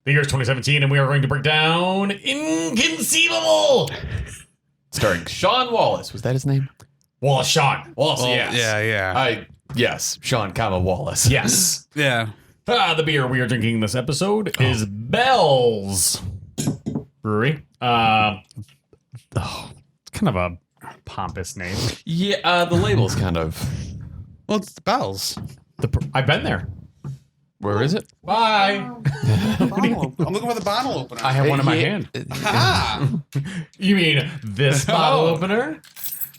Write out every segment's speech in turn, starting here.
The year is 2017, and we are going to break down Inconceivable. Starring Sean Wallace. Was that his name? Wallace Shawn. Wallace, yes. Yeah. Yes, Sean, Wallace. Yes. Yeah. The beer we are drinking this episode is Bell's Brewery. It's kind of a pompous name. Yeah, the label's kind of... Well, it's the bells. I've been there. Where is it? Bye. I'm looking for the bottle opener. I have one in my hand. You mean this bottle opener?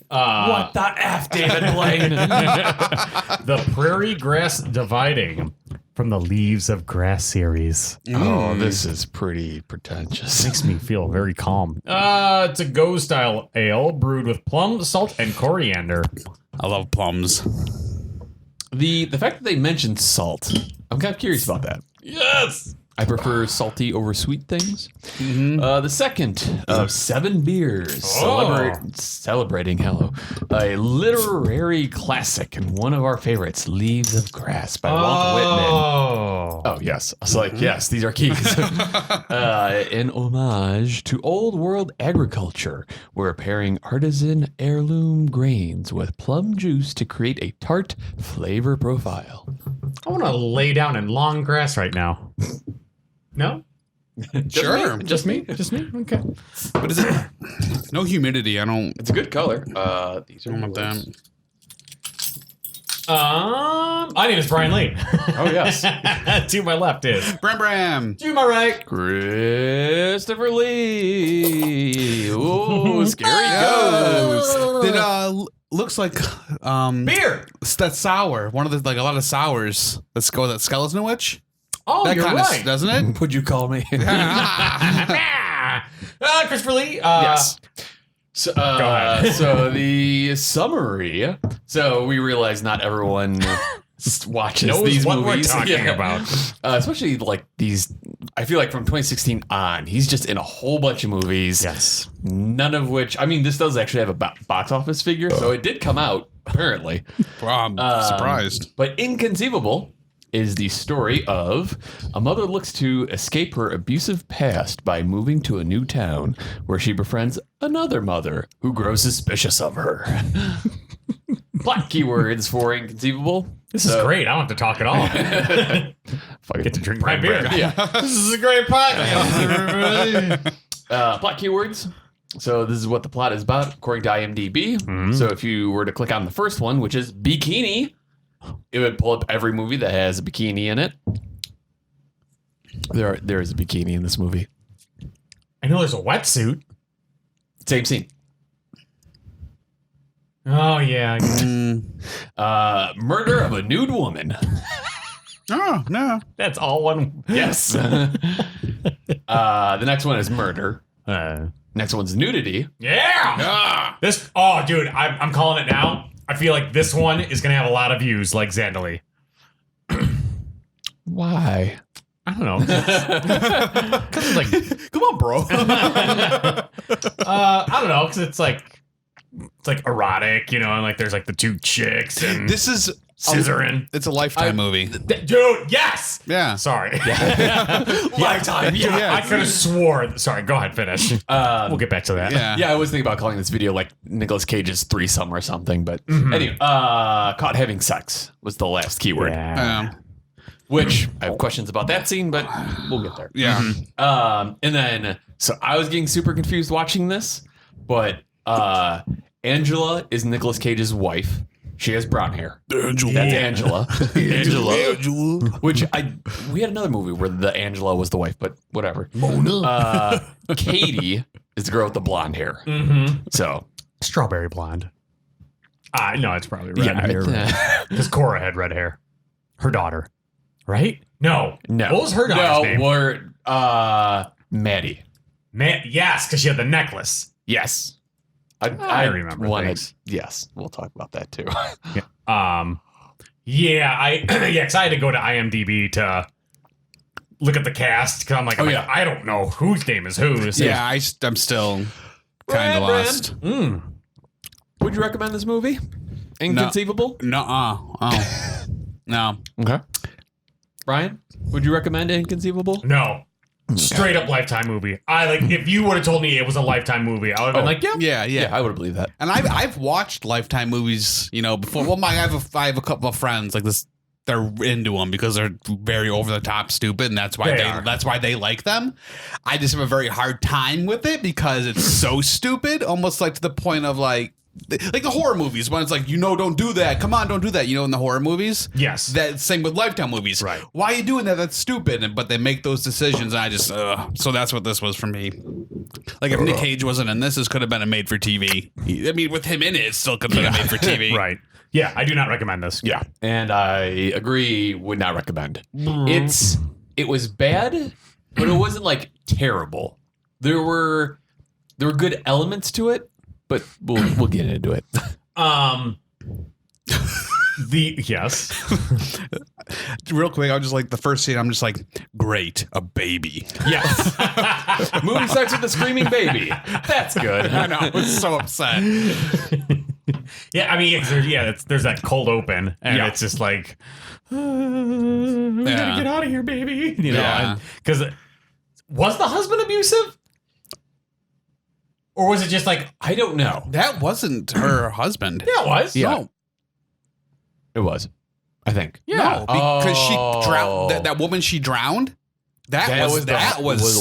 What the F, David Blaine? The Prairie Grass Dividing from the Leaves of Grass series. Oh, this is pretty pretentious. Makes me feel very calm. It's a go style ale brewed with plum, salt, and coriander. I love plums. The fact that they mentioned salt, I'm kind of curious about that. Yes. I prefer salty over sweet things. The second of 7 beers celebrating a literary classic and one of our favorites, Leaves of Grass by Walt Whitman. Oh, yes. I was like, yes, these are keys. An homage to old world agriculture. We're pairing artisan heirloom grains with plum juice to create a tart flavor profile. I want to lay down in long grass right now. No? Sure. Just me? Just me? Okay. But is it no humidity? I don't It's a good color. These are want that. My name is Brian Lee. Oh, yes. To my left is Bram. to my right. Christopher Lee. Ooh, scary ghost. It looks like Beer. that sour. One of the a lot of sours. Let's go with that skeleton witch. Oh, That you're kind of right. doesn't it? Would you call me? Christopher Lee. Yes. So, Go ahead. so the summary. So we realize not everyone watches Knows these what movies. we're talking about. Especially like these. I feel like from 2016 on, he's just in a whole bunch of movies. Yes. None of which, I mean, this does actually have a box office figure, so it did come out apparently. Wow, I'm surprised. But Inconceivable is the story of a mother looks to escape her abusive past by moving to a new town where she befriends another mother who grows suspicious of her. Plot keywords for Inconceivable. This is great. I don't have to talk at all. I get to drink my beer. Yeah. This is a great podcast. Plot keywords. So this is what the plot is about according to IMDb. So if you were to click on the first one, which is bikini, it would pull up every movie that has a bikini in it. There is a bikini in this movie. I know there's a wetsuit. Same scene. Oh, yeah. Murder of a nude woman. Oh no. That's all one. Yes. The next one is murder. Next one's nudity. Yeah. This. Oh, dude, I'm calling it now. I feel like this one is going to have a lot of views like Zandali. Why? I don't know. Because it's like, Come on, bro. I don't know. Because it's like erotic, you know, and like there's like the two chicks and This is scissoring. It's a Lifetime movie. Dude, yes. Yeah. Sorry. Lifetime. Yeah. I could have swore. Sorry, go ahead, finish. We'll get back to that. Yeah. Yeah, I was thinking about calling this video like Nicolas Cage's threesome or something, but anyway, caught having sex was the last keyword. Yeah. Which I have questions about that scene, but we'll get there. Yeah. And then, so I was getting super confused watching this, but Angela is Nicolas Cage's wife. She has brown hair. Angela. That's Angela. Angela. Which we had another movie where the Angela was the wife, but whatever. Mona. Katie is the girl with the blonde hair. So Strawberry blonde. No, it's probably red yeah, hair. Because Cora had red hair. Her daughter. Right? No. no. What was her daughter's name? We're Maddie. Yes, because she had the necklace. Yes. I remember things. Yes, we'll talk about that too. Because I had to go to IMDb to look at the cast because I'm like, I don't know whose name is whose. Yeah, I'm still kind of lost. Would you recommend this movie? Inconceivable? No. Oh. No. Okay. Brian, would you recommend Inconceivable? No. Straight up Lifetime movie. If you would have told me it was a Lifetime movie, I would have been like, yeah. Yeah, I would have believed that. And I've watched Lifetime movies, before. Well, I have a couple of friends like this. They're into them because they're very over the top stupid, and that's why they like them. I just have a very hard time with it because it's so stupid, almost like to the point of like the horror movies when it's like, don't do that. Come on, don't do that. In the horror movies. Yes. That same with Lifetime movies. Right. Why are you doing that? That's stupid. But they make those decisions, and I just so that's what this was for me. Like if Nick Cage wasn't in this could have been a made for TV. I mean, with him in it still could have been a made for TV. Right. Yeah, I do not recommend this. Yeah, and I agree. Would not recommend. It was bad, but it wasn't like terrible. There were good elements to it, but we'll get into it. Yes. Real quick, I was just like the first scene. I'm just like, great, a baby. Yes. Movie starts with a screaming baby. That's good. I know. I was so upset. Yeah, I mean, there's that cold open, and it's just like, we gotta get out of here, baby. Because was the husband abusive, or was it just like, I don't know. That wasn't her husband. Yeah, it was. Yeah. No. It was, I think. No, because she drowned. That woman she drowned. That was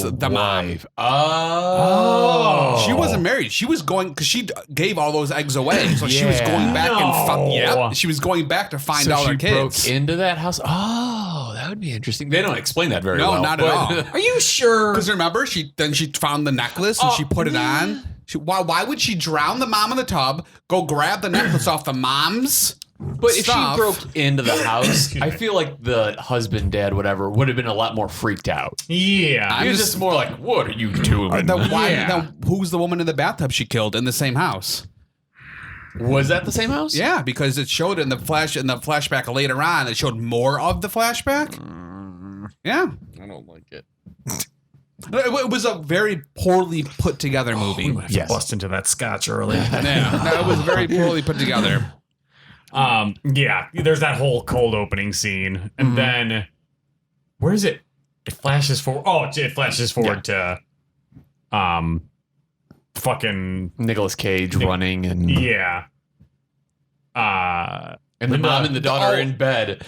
the mom. Wife. Oh. She wasn't married. She was going because she gave all those eggs away. So she was going back she was going back to find all her kids. Broke into that house. Oh, that would be interesting. They don't explain that very well. No, not at all. Are you sure? Because remember, she found the necklace and she put it on. Why would she drown the mom in the tub? Go grab the necklace off the mom's. But if she broke into the house, I feel like the husband, dad, whatever, would have been a lot more freaked out. Yeah. He was just more like, what are you doing? Who's the woman in the bathtub she killed in the same house? Was that the same house? Yeah, because it showed in the flashback later on. It showed more of the flashback. Yeah. I don't like it. It was a very poorly put together movie. We have to bust into that scotch early. It was very poorly put together. There's that whole cold opening scene, and then where is it? It flashes forward. Oh, it flashes forward to fucking Nicolas Cage running and and the mom and the daughter are in bed.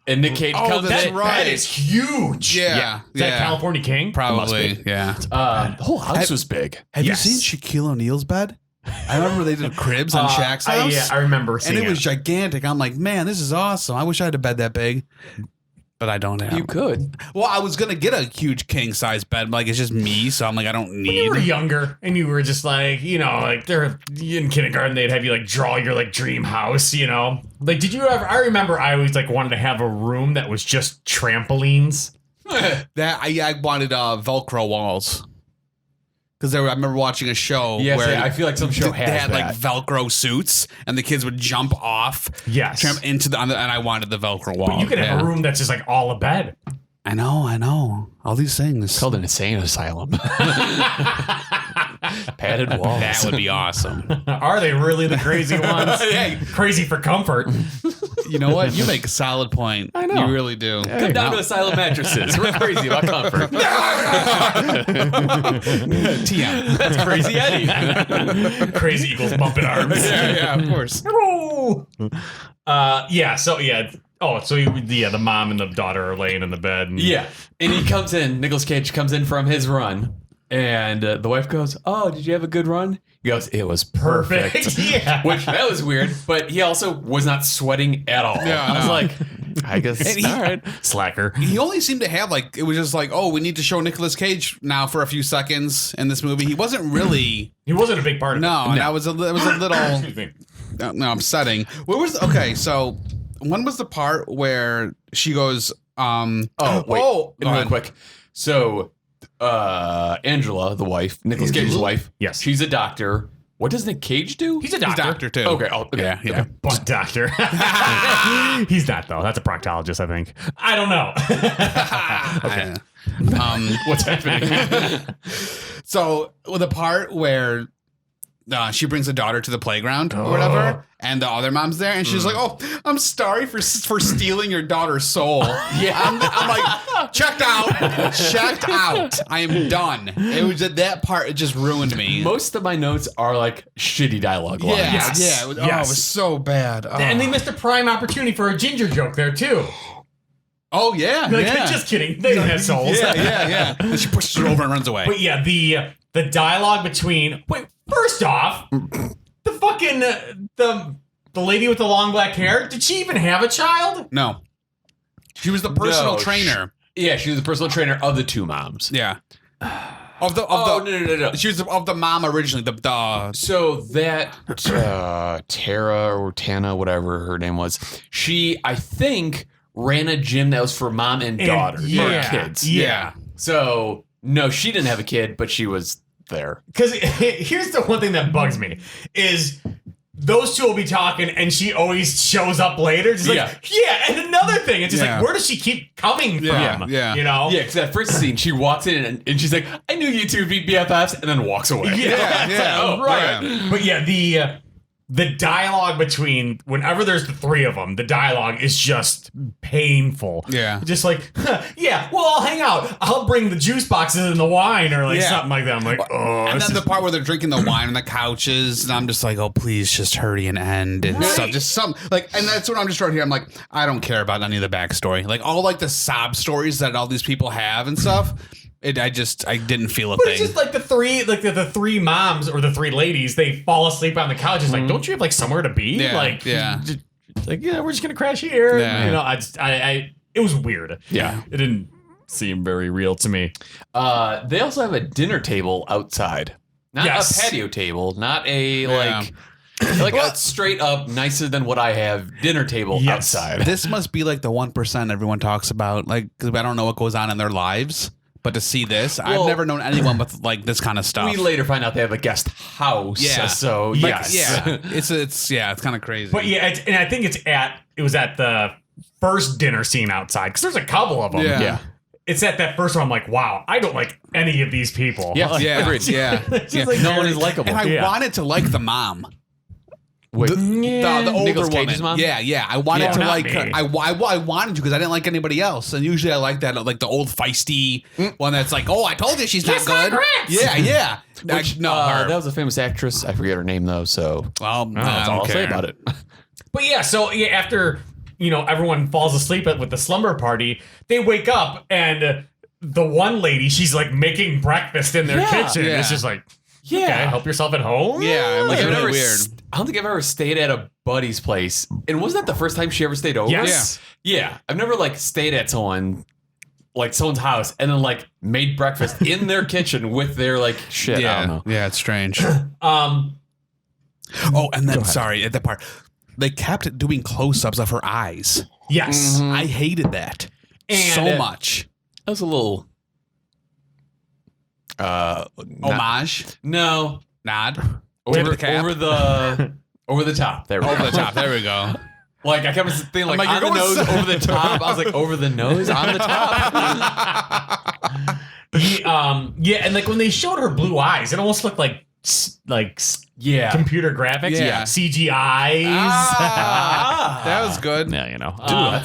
And Nick Cage comes in. That is huge. Yeah. Is that California King? Probably. Yeah. The whole house was big. Have you seen Shaquille O'Neal's bed? I remember they did cribs on Shaq's house. Yeah, I remember seeing it. And it was gigantic. I'm like, man, this is awesome. I wish I had a bed that big. But I don't have. You could. Well, I was going to get a huge king size bed, but it's just me. So I'm like, I don't need. When you were younger and you were just like, they're in kindergarten, they'd have you draw your dream house, did you ever, I remember I always wanted to have a room that was just trampolines. That I wanted Velcro walls. Because I remember watching a show where I feel like some show they had Velcro suits, and the kids would jump off, jump into and I wanted the Velcro wall. But you could have a room that's just all a bed. I know. All these things. It's called an insane asylum. Padded walls. That would be awesome. Are they really the crazy ones? Crazy for comfort. You know what? You make a solid point. I know. You really do. Come down to Asylum Mattresses. We're crazy about comfort. TM. That's Crazy Eddie. Crazy equals bumping arms. Yeah, of course. The mom and the daughter are laying in the bed. And and he comes in. Nicolas Cage comes in from his run, and the wife goes, "Oh, did you have a good run?" He goes, "It was perfect." Which that was weird, but he also was not sweating at all. Yeah, I was like, I guess all right, slacker. He only seemed to have it was just we need to show Nicolas Cage now for a few seconds in this movie. He wasn't really. He wasn't a big part of it. No, and that was a little. Excuse me. No, upsetting. So when was the part where she goes? Real quick. So, Angela, the wife, Nicolas Cage's wife. Yes, she's a doctor. What does Nick Cage do? He's a doctor. He's a doctor too. Okay. Yeah. Butt doctor. He's not though. That's a proctologist, I think. I don't know. Okay. What's happening? So the part where she brings a daughter to the playground or whatever, and the other mom's there, and she's like, "Oh, I'm sorry for stealing your daughter's soul." Yeah, I'm like, checked out. I am done. It was at that part. It just ruined me. Most of my notes are like shitty dialogue lines. Yeah. It was so bad. Oh. And they missed a prime opportunity for a ginger joke there too. Oh yeah, Like, just kidding. They don't have souls. Yeah. And she pushes her over and runs away. But yeah, the dialogue between first off, the fucking the lady with the long black hair, did she even have a child? No. She was the personal trainer. She was the personal trainer of the two moms. Yeah. No. She was of the mom originally. So that Tara or Tana, whatever her name was, she, I think, ran a gym that was for mom and daughter, or kids. Yeah. So no, she didn't have a kid, but she was there. Because here's the one thing that bugs me is those two will be talking and she always shows up later. Just and another thing, it's just like, where does she keep coming from? Yeah. You know? Yeah, because that first scene, she walks in and she's like, I knew you two would be BFFs, and then walks away. Yeah. Right. But yeah, the dialogue between, whenever there's the three of them, the dialogue is just painful. Yeah. Just like, I'll hang out. I'll bring the juice boxes and the wine or like something like that. I'm like, oh. And then the part where they're drinking the wine on the couches, and I'm just like, oh, please just hurry and end and stuff. Just some, like, and that's what I'm just right here. I'm like, I don't care about any of the backstory. Like, all like the sob stories that all these people have and stuff. I didn't feel a thing. It's just like the three moms or the three ladies, they fall asleep on the couch. It's like, don't you have like somewhere to be? Yeah, like, we're just gonna crash here. Yeah. You know, it was weird. Yeah. It didn't seem very real to me. They also have a dinner table outside, not a patio table, not a like a straight up nicer than what I have dinner table outside. This must be like the 1% everyone talks about, like, because I don't know what goes on in their lives. But to see this, I've never known anyone with like this kind of stuff. We later find out they have a guest house. Yeah. So yes. Yeah. It's kind of crazy. But yeah, and I think it was at the first dinner scene outside because there's a couple of them. Yeah. It's at that first one. I'm like, wow, I don't like any of these people. Yeah. Like, Yeah. Like, no one is likable. And I wanted to like the mom. Wait, the older Nicolas woman. Cage's mom? Yeah. I wanted to not like me. her. I wanted to because I didn't like anybody else. And usually I like that, like the old feisty one that's like, oh, I told you she's not good. Yeah. Which, no, that was a famous actress. I forget her name though. So that's all I'll say about it. But yeah, so after everyone falls asleep with the slumber party, they wake up and the one lady, she's like making breakfast in their kitchen. Yeah. It's just like, okay, help yourself at home. Yeah, Like, it's I've really never weird. I don't think I've ever stayed at a buddy's place. And wasn't that the first time she ever stayed over? Yes. Yeah. I've never like stayed at someone's house and then like made breakfast in their kitchen with their like shit. I don't know. Yeah, it's strange. Um, and then sorry, at that part, they kept doing close-ups of her eyes. yes. I hated that And, so much. That was a little Homage, no. nod, Over the cap. over the top. There we go. over the top. There we go. Like I kept thinking like, like, on you're the going nose, so- over the top. I was like, over the nose, on the top. And like when they showed her blue eyes, it almost looked like Yeah. computer graphics, Yeah. CGIs. That was good. Yeah,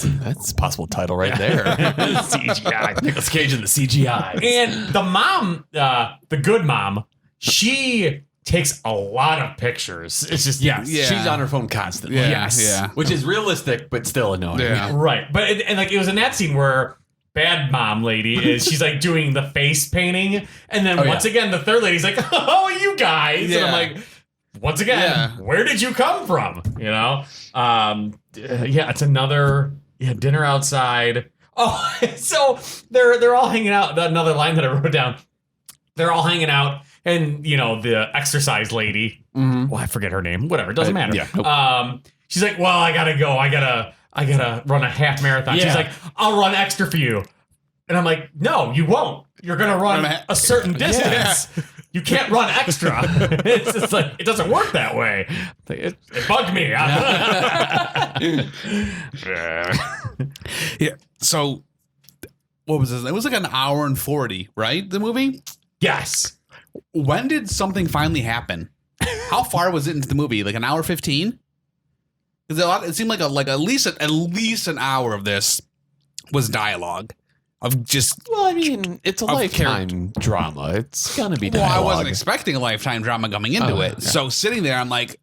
Dude, that's a possible title right there. CGI. Nicolas Cage in the CGI. And the mom, the good mom, she takes a lot of pictures. It's just Yeah. She's on her phone constantly. Yeah, Yes. yeah. Which is realistic, but still annoying. Yeah. right. But and like it was in that scene where bad mom lady she's like doing the face painting, and then once again the third lady's like, "Oh, you guys," and I'm like, once again, where did you come from? It's another dinner outside. Oh, so they're all hanging out. Another line that I wrote down. They're all hanging out, and the exercise lady. Well, I forget her name. Whatever, it doesn't matter. Yeah, nope. She's like, well, I gotta go. I gotta run a half marathon. Yeah. She's like, I'll run extra for you. And I'm like, no, you won't. You're gonna run a certain distance. You can't run extra. It's just like, it doesn't work that way. It bugged me. Yeah. So, what was this? It was like an hour and 40, right? The movie. Yes. When did something finally happen? How far was it into the movie? Like an hour 15? Because it seemed like at least an hour of this was dialogue of just. Well, I mean, it's a lifetime drama. It's gonna be Well, dialogue. I wasn't expecting a lifetime drama coming into it. Yeah. So sitting there, I'm like,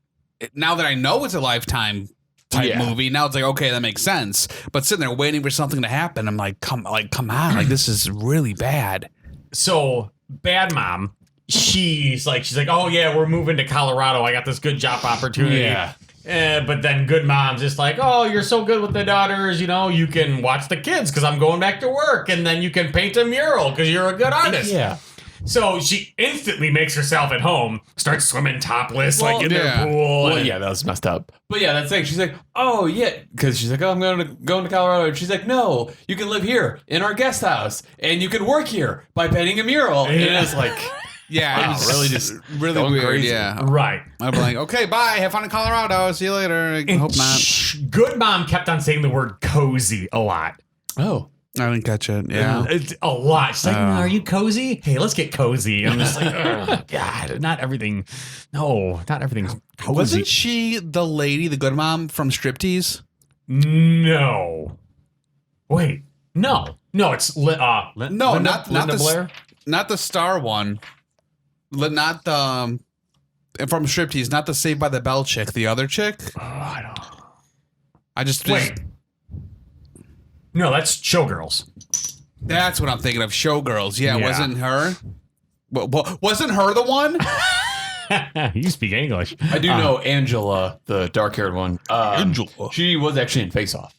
now that I know it's a lifetime type movie, now it's like, okay, that makes sense. But sitting there waiting for something to happen, I'm like, come on, like this is really bad. So bad mom, she's like, oh yeah, we're moving to Colorado. I got this good job opportunity. Yeah. But then good mom's just like, oh, you're so good with the daughters. You know, you can watch the kids because I'm going back to work, and then you can paint a mural because you're a good artist. Yeah. So she instantly makes herself at home, starts swimming topless, like in their pool. Well, and- yeah, that was messed up. But yeah, that's the thing. She's like, oh yeah, because she's like, oh, I'm going to Colorado. And she's like, no, you can live here in our guest house, and you can work here by painting a mural. And it's like, Yeah, wow, it was really just really going weird. crazy. Yeah, Right. I'd be like, okay, bye. Have fun in Colorado. See you later. I hope not. Good mom kept on saying the word cozy a lot. oh. I didn't catch it. Yeah. It's a lot. She's like, are you cozy? Hey, let's get cozy. I'm just like, oh, God, not everything. No, not everything's cozy. Wasn't she the lady, the good mom from Striptease? No. Wait. No. No, it's No, Linda not the Blair. not the star one. Not the from Striptease, not the Saved by the Bell chick, the other chick. Oh, I don't. I just Wait. No, that's Showgirls. That's what I'm thinking of. Showgirls. Yeah, Yeah. wasn't her? Wasn't her the one? You speak English. I do know Angela, the dark-haired one. Angela. She was actually in Face Off.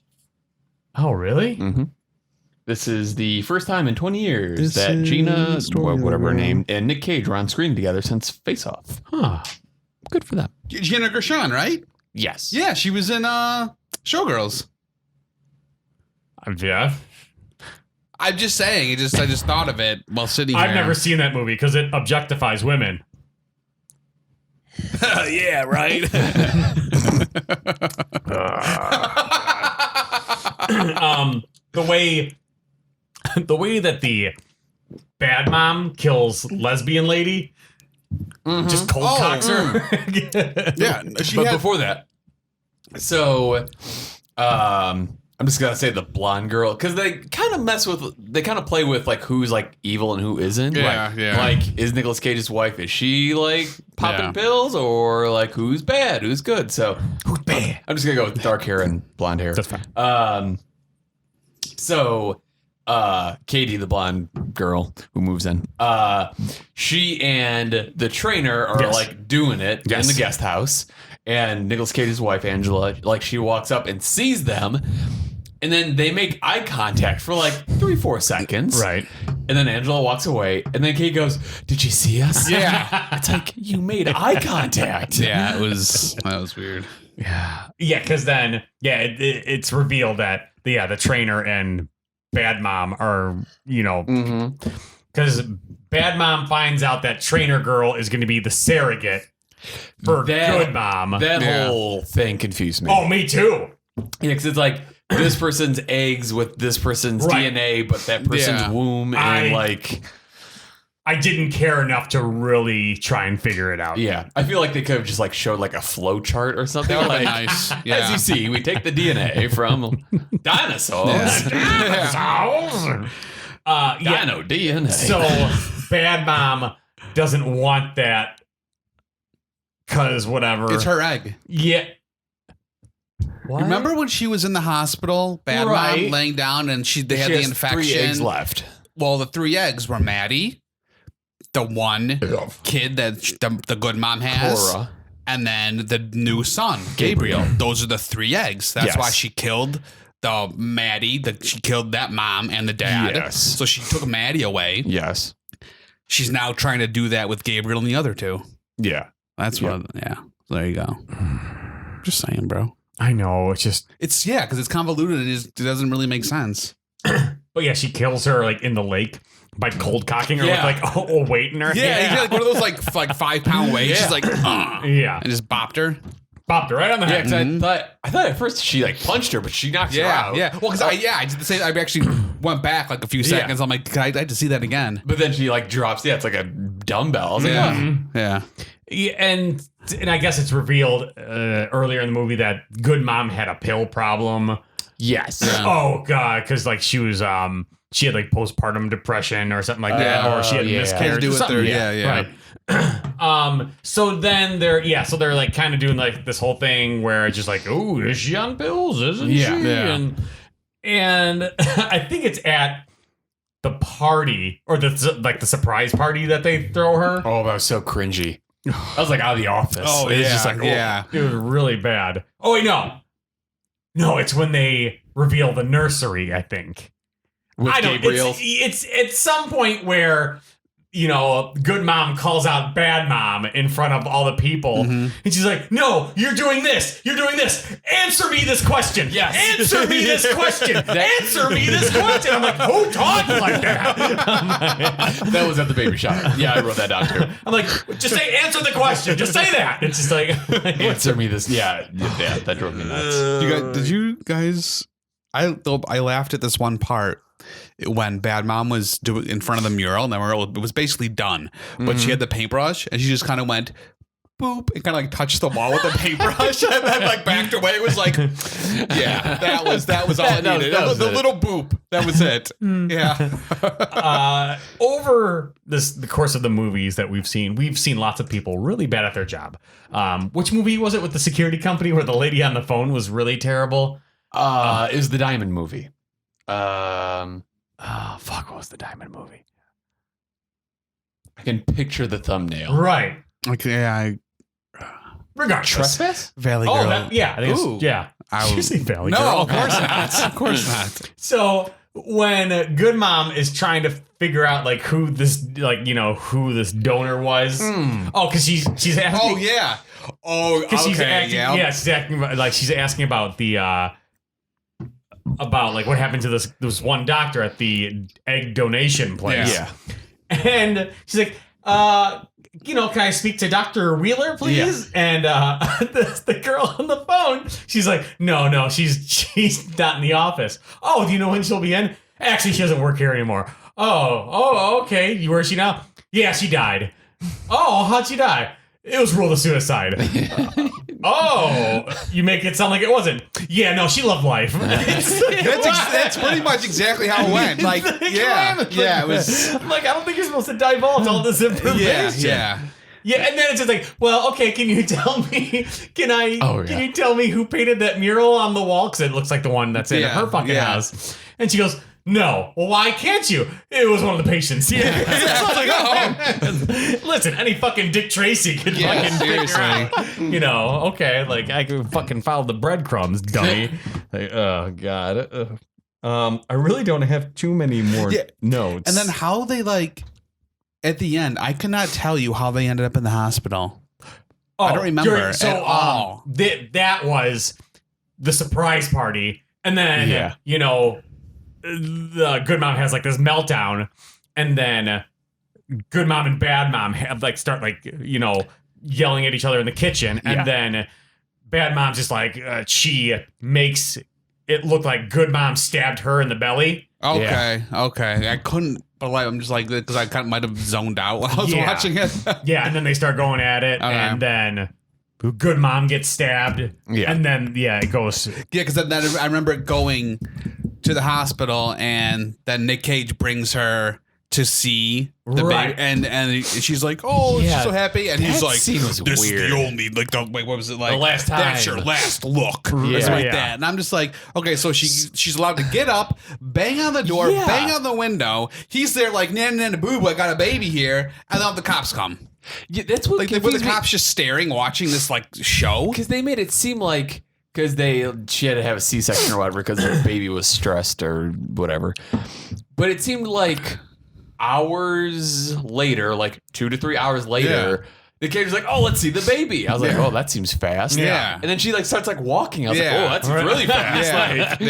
Oh, really? Mm-hmm. This is the first time in 20 years This that is Gina, story whatever her of- name, and Nick Cage were on screen together since Face Off. Huh. Good for them. Gina Gershon, right? Yes. Yeah, she was in Showgirls. Yeah. I'm just saying. I just thought of it while sitting here. I've never seen that movie because it objectifies women. Yeah, right. The way that the bad mom kills lesbian lady, just cold cocks her. Yeah, she But had, before that, so I'm just gonna say the blonde girl because they kind of play with like who's like evil and who isn't. Yeah, like, yeah. Like, is Nicolas Cage's wife? Is she like popping Yeah. pills or like who's bad? Who's good? So Who's bad? I'm just gonna go with dark hair and blonde hair. That's fine. So Katie, the blonde girl who moves in, she and the trainer are Yes. like doing it Yes. in the guest house, and Nicolas Cage's wife Angela, like she walks up and sees them, and then they make eye contact for like 3-4 seconds, Right. And then Angela walks away, and then Kate goes, "Did you see us?" Yeah. It's like you made eye contact. Yeah, that was weird. Yeah, because then it's revealed that the trainer and bad mom are because bad mom finds out that trainer girl is going to be the surrogate for good mom. That Yeah. whole thing confused me. Oh, me too. Yeah, because it's like this person's eggs with this person's Right. DNA, but that person's Yeah. womb, and like, I didn't care enough to really try and figure it out. yeah, I feel like they could have just like showed like a flow chart or something. That would've Like, been nice. as Yeah. you see, we take the DNA from dinosaurs, dino DNA. So bad mom doesn't want that because whatever. It's her egg. Yeah. What? Remember when she was in the hospital, bad Right. mom laying down, and they had She the has infection. 3 eggs left. Well, the 3 eggs were Maddie, the one kid that the good mom has, Cora. and then the new son, Gabriel. Those are the 3 eggs. That's Yes. why she killed the Maddie. She killed that mom and the dad. Yes. So she took Maddie away. Yes. She's now trying to do that with Gabriel and the other 2. Yeah. That's what. Yeah. There you go. Just saying, bro. I know. It's just. It's because it's convoluted. It doesn't really make sense. But yeah, she kills her like in the lake by cold cocking her Yeah. with like a weight in her Yeah, hand. he's got like one of those like 5-pound weights. Yeah. She's like, Yeah. and just bopped her. Popped her right on the Yeah, head. because I thought at first she like punched her, but she knocked her out. Yeah. Well, because I did the same. I actually went back like a few seconds. I'm like, I had to see that again. But then she like drops. Yeah, it's like a dumbbell. I was like, Yeah. oh. Yeah. Yeah, and and I guess it's revealed earlier in the movie that Good Mom had a pill problem. Yes. Yeah. Oh God, because like she was she had like postpartum depression or something like that, or she had miscarriage. Or something. Yeah. Right. So then they're like kind of doing like this whole thing where it's just like, oh, is she on pills? Isn't she? Yeah. And I think it's at the party or the surprise party that they throw her. Oh, that was so cringy. I was like out of The Office. Oh, It was yeah, just like, yeah. It was really bad. Oh wait, no, it's when they reveal the nursery. I think with Gabriel. It's at some point where, you know, Good Mom calls out Bad Mom in front of all the people. And she's like, no, you're doing this. You're doing this. Answer me this question. Yes. Answer me this question. Answer me this question. I'm like, who talks like that? That was at the baby shower. Yeah, I wrote that down too. I'm like, just say, answer the question. Just say that. It's just like, Answer me this. Yeah, that drove me nuts. Did you guys? I laughed at this one part when Bad Mom was doing in front of the mural, and the mural was basically done, but she had the paintbrush, and she just kind of went boop and kind of like touched the wall with the paintbrush, and then like backed away. It was like, yeah, that was all it needed. That was the it. little boop. That was it. Yeah. Over the course of the movies that we've seen lots of people really bad at their job. Which movie was it with the security company where the lady on the phone was really terrible? It was the Diamond movie. What was the Diamond movie? I can picture the thumbnail. Right. Okay. Regardless. Trespass? Valley Oh, Girl. I think it's, yeah. Did you say Valley Girl? No, of course not. Of course not. So when Good Mom is trying to figure out like who this donor was. Oh, because she's asking. Oh yeah. Oh, okay. She's asking about the about like what happened to this one doctor at the egg donation place. Yeah. And she's like, can I speak to Dr. Wheeler, please? Yeah. And the girl on the phone, she's like, no, she's not in the office. Oh, do you know when she'll be in? Actually, she doesn't work here anymore. Oh, okay. Where is she now? Yeah, she died. Oh, how'd she die? It was ruled a suicide. You make it sound like it wasn't. Yeah, no, she loved life. That's pretty much exactly how it went. Like, it was. I'm like, I don't think you're supposed to divulge all this information. Yeah. Yeah, and then it's just like, well, okay, can you tell me? Can you tell me who painted that mural on the wall? Because it looks like the one that's in her fucking house. And she goes, no. Well, why can't you? It was one of the patients. Yeah. I was like, listen, any fucking Dick Tracy could fucking figure out. You know, okay, like I could fucking follow the breadcrumbs, dummy. Like, oh God. I really don't have too many more notes. And then how they like at the end, I cannot tell you how they ended up in the hospital. I don't remember at all. That was the surprise party, and then the Good Mom has like this meltdown, and then Good Mom and Bad Mom have like start like yelling at each other in the kitchen, and then Bad Mom's just like she makes it look like Good Mom stabbed her in the belly. Okay. I couldn't, but I'm just like because I kind of might have zoned out while I was watching it. And then they start going at it, and then Good Mom gets stabbed, and then it goes. Yeah, because then I remember it going to the hospital, and then Nick Cage brings her to see the baby, and she's like, she's so happy, and he's like, "This is the only what was it like? The last time. That's your last look, something like that." And I'm just like, okay, so she's allowed to get up, bang on the door, bang on the window. He's there like, "Nana, boo, I got a baby here," and then the cops come. Yeah, that's what were the cops just staring, watching this like show? Because they made it seem like. Because she had to have a C-section or whatever because the baby was stressed or whatever. But it seemed like hours later, like 2 to 3 hours later, the kid was like, let's see the baby. I was like, that seems fast. Yeah. And then she like starts like walking. I was like, that's really fast.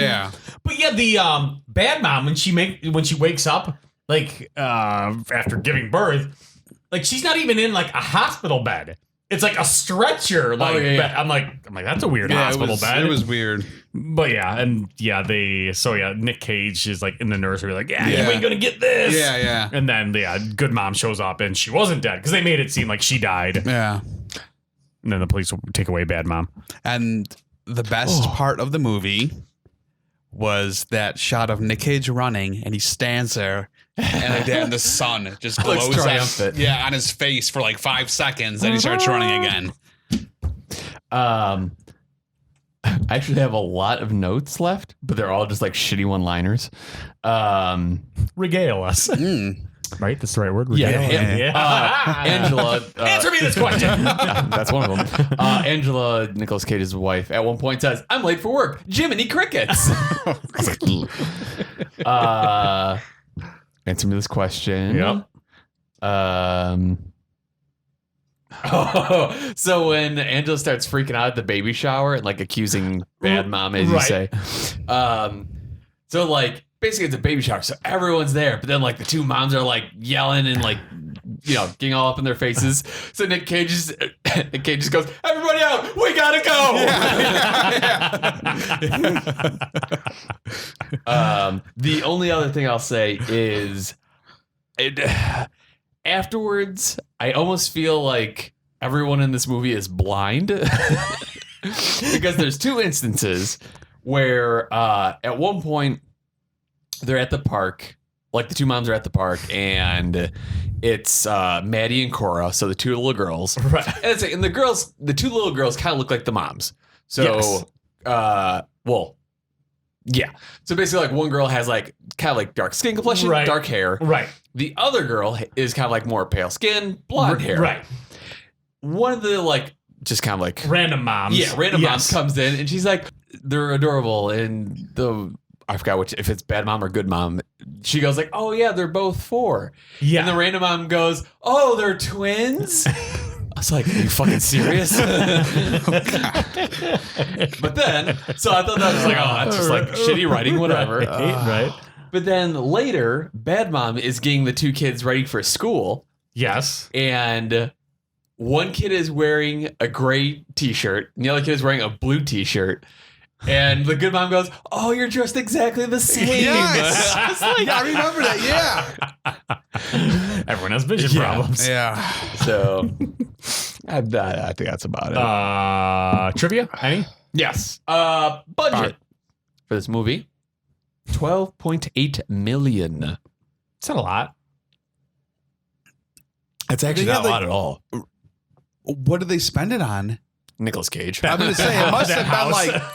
But the Bad Mom, when she wakes up, like after giving birth, like she's not even in like a hospital bed. It's like a stretcher, bed. I'm like, that's a weird hospital bed. It was weird. But Nick Cage is like in the nursery, like, you ain't gonna get this. Yeah. And then Good Mom shows up, and she wasn't dead because they made it seem like she died. Yeah. And then the police will take away bad mom. And the best part of the movie was that shot of Nick Cage running, and he stands there, and the sun just glows triumphant. on his face for like 5 seconds, then he starts running again. I actually have a lot of notes left, but they're all just like shitty one-liners. Regale us. Right? That's the right word? Yeah. Angela. Answer me this question. That's one of them. Angela, Nicolas Cage's wife, at one point says, "I'm late for work. Jiminy Crickets." Answer me this question. Yep. So when Angela starts freaking out at the baby shower and like accusing bad mom, as you say, so like basically it's a baby shower, so everyone's there, but then like the two moms are like yelling and like getting all up in their faces. So Nick Cage just goes, "Everybody out, we gotta go." The only other thing I'll say is afterwards, I almost feel like everyone in this movie is blind because there's two instances where at one point they're at the park, like the two moms are at the park, and it's Maddie and Cora, so the two little girls, Right. And the two little girls kind of look like the moms. So, Yes. yeah. So basically, like one girl has like kind of like dark skin complexion, Right. dark hair. Right. The other girl is kind of like more pale skin, blonde hair. Right. One of the like just kind of like Random moms. moms comes in and she's like, they're adorable, and I forgot if it's bad mom or good mom. She goes like, "Oh yeah, they're both 4." Yeah. And the random mom goes, "Oh, they're twins." I was like, "Are you fucking serious?" But then, so I thought that was like, oh, that's just like shitty writing, whatever. Right. But then later, bad mom is getting the two kids ready for school, Yes. and one kid is wearing a gray t-shirt, and the other kid is wearing a blue t-shirt. And the good mom goes, "Oh, you're dressed exactly the same." Yes. I was like, I remember that. Yeah. Everyone has vision problems. Yeah. so I think that's about it. Trivia? Any? Yes. Budget for this movie, $12.8 million. It's not a lot. That's actually They not had, a lot at all. What did they spend it on? Nicolas Cage. I'm going to say it must That have been house. like, like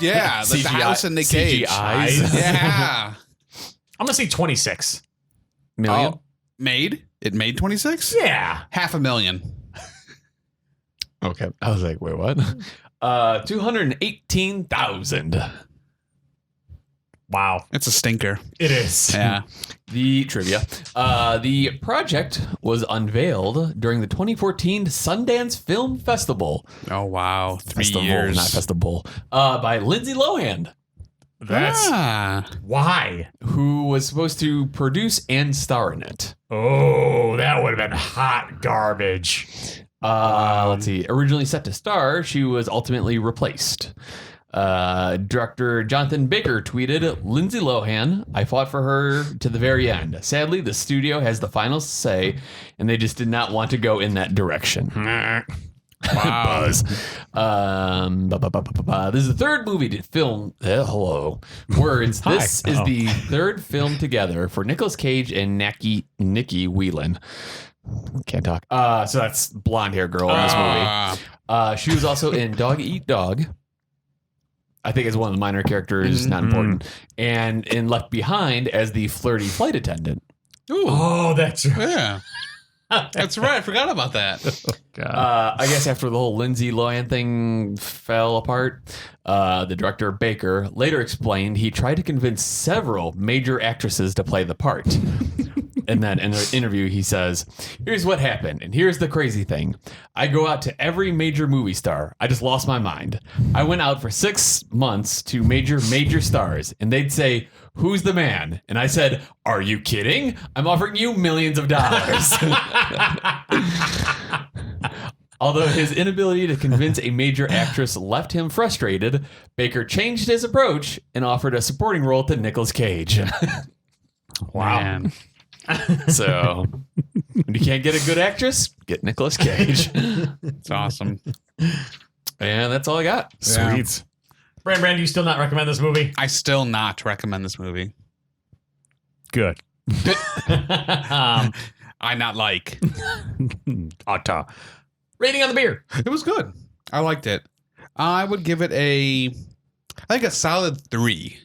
the house in Nick Cage. CGIs. Yeah. I'm going to say 26. Million. Oh, it made 26? Yeah. $500,000. Okay. I was like, wait, what? 218,000. Wow. It's a stinker. It is. Yeah. The trivia. The project was unveiled during the 2014 Sundance Film Festival. Oh, wow. 3 Festival, years. not festival. By Lindsay Lohan, That's why. who was supposed to produce and star in it. Oh, that would have been hot garbage. Let's see. Originally set to star, she was ultimately replaced. Director Jonathan Baker tweeted, "Lindsay Lohan, I fought for her to the very end. Sadly, the studio has the final say, and they just did not want to go in that direction." Buzz. This is the third movie to film. Hello. Words. Hi. This is the third film together for Nicolas Cage and Nikki Whelan. Can't talk. So that's blonde hair girl in this movie. She was also in Dog Eat Dog. I think it's one of the minor characters, not important. And in Left Behind as the flirty flight attendant. Ooh. Oh, that's right. Yeah. That's right. I forgot about that. I guess after the whole Lindsay Lohan thing fell apart, the director Baker later explained he tried to convince several major actresses to play the part. And then in an interview, he says, "Here's what happened, and here's the crazy thing. I go out to every major movie star. I just lost my mind. I went out for 6 months to major stars, and they'd say, 'Who's the man?' And I said, 'Are you kidding? I'm offering you millions of dollars.'" Although his inability to convince a major actress left him frustrated, Baker changed his approach and offered a supporting role to Nicolas Cage. Wow. Man. So, when you can't get a good actress, get Nicolas Cage. It's awesome. And that's all I got. Yeah. Sweet. Brand, do you still not recommend this movie? I still not recommend this movie. Good. I not like. Rating on the beer. It was good. I liked it. I would give it a solid 3.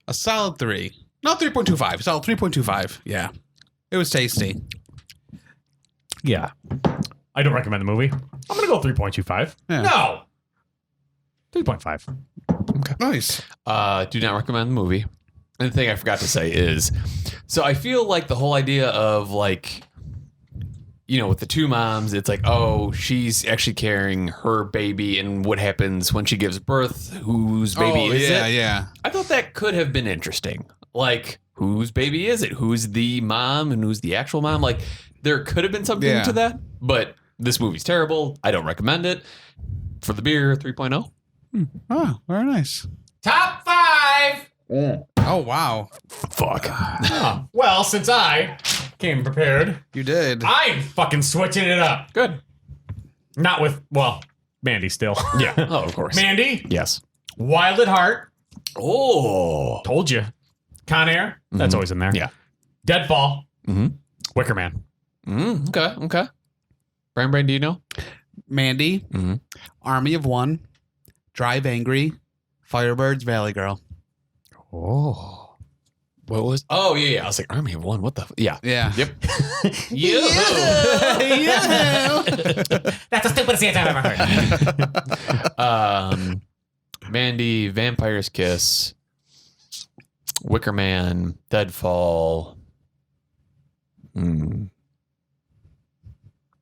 A solid 3. Not 3.25. Solid 3.25. Yeah. It was tasty. Yeah. I don't recommend the movie. I'm going to go 3.25. Yeah. No. 3.5. Okay. Nice. Do not recommend the movie. And the thing I forgot to say is, so I feel like the whole idea of like, you know, with the two moms, it's like, oh, she's actually carrying her baby, and what happens when she gives birth? Whose baby is it? Yeah. I thought that could have been interesting. Like, whose baby is it? Who's the mom and who's the actual mom? Like, there could have been something to that, but this movie's terrible. I don't recommend it. For the beer, 3.0. Oh, very nice. Top 5. Oh, wow. Fuck. Well, since I came prepared, You did. I'm fucking switching it up. Good. Not with, well, Mandy still. Yeah. Oh, of course. Mandy, Yes. Wild at Heart. Oh. Told you. Con Air. That's always in there. Yeah. Deadfall. Mm-hmm. Wicker Man. Okay. Brain, do you know? Mandy. Mm-hmm. Army of One. Drive Angry. Firebirds, Valley Girl. Oh. What was? Oh, yeah. I was like, Army of One. What the? Yeah. Yeah. Yep. You. That's the stupidest answer I've ever heard. Mandy, Vampire's Kiss, Wicker Man, Deadfall,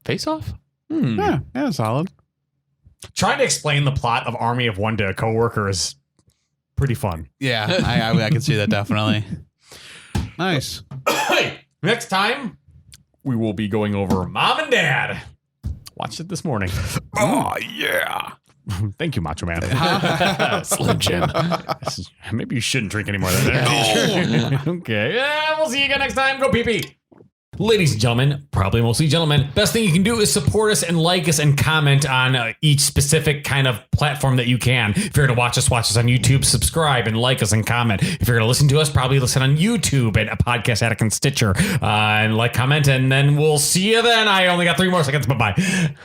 Face Off? Yeah, solid. Trying to explain the plot of Army of One to a coworker is pretty fun. Yeah, I can see that definitely. Nice. Next time, we will be going over Mom and Dad. Watched it this morning. Oh, yeah. Thank you, Macho Man. Slim Jim. Maybe you shouldn't drink any more than that. Okay. Yeah, we'll see you again next time. Go pee-pee. Ladies and gentlemen, probably mostly gentlemen, best thing you can do is support us and like us and comment on each specific kind of platform that you can. If you're going to watch us on YouTube, subscribe and like us and comment. If you're going to listen to us, probably listen on YouTube at a Podcast Addict and Stitcher and like, comment, and then we'll see you then. I only got 3 more seconds. Bye-bye.